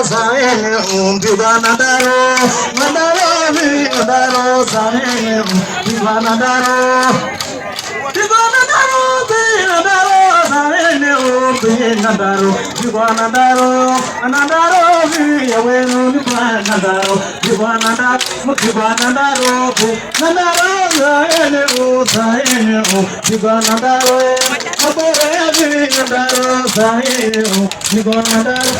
saene bigwana daro mandaro bigwana saene bigwana daro bigwana daro saene bigwana daro anandaro yawenu bigwana daro bigwana daro saene bigwana daro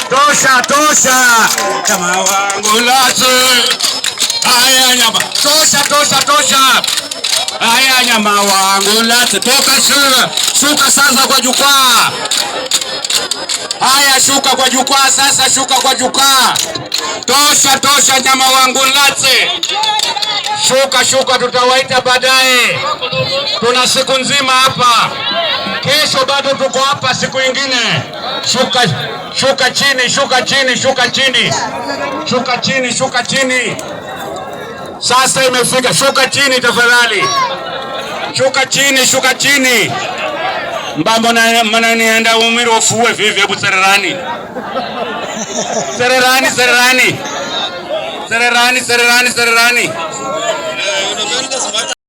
Tosha kama wangu late. Haya nyama tosha. Haya nyama wangu late. Toka shuka sasa kwa jukwaa. Haya shuka kwa jukwaa sasa, shuka kwa jukwaa. Tosha nyama wangu late. Shuka tutawaita baadaye. Tuna siku nzima hapa. Kesho bado tuko hapa siku nyingine. Shuka chini. Sasa imefika. Shuka chini tafadhali. Shuka chini. Mbambo na mananienda umiro ofuwe vivi hebu sererani. Sererani.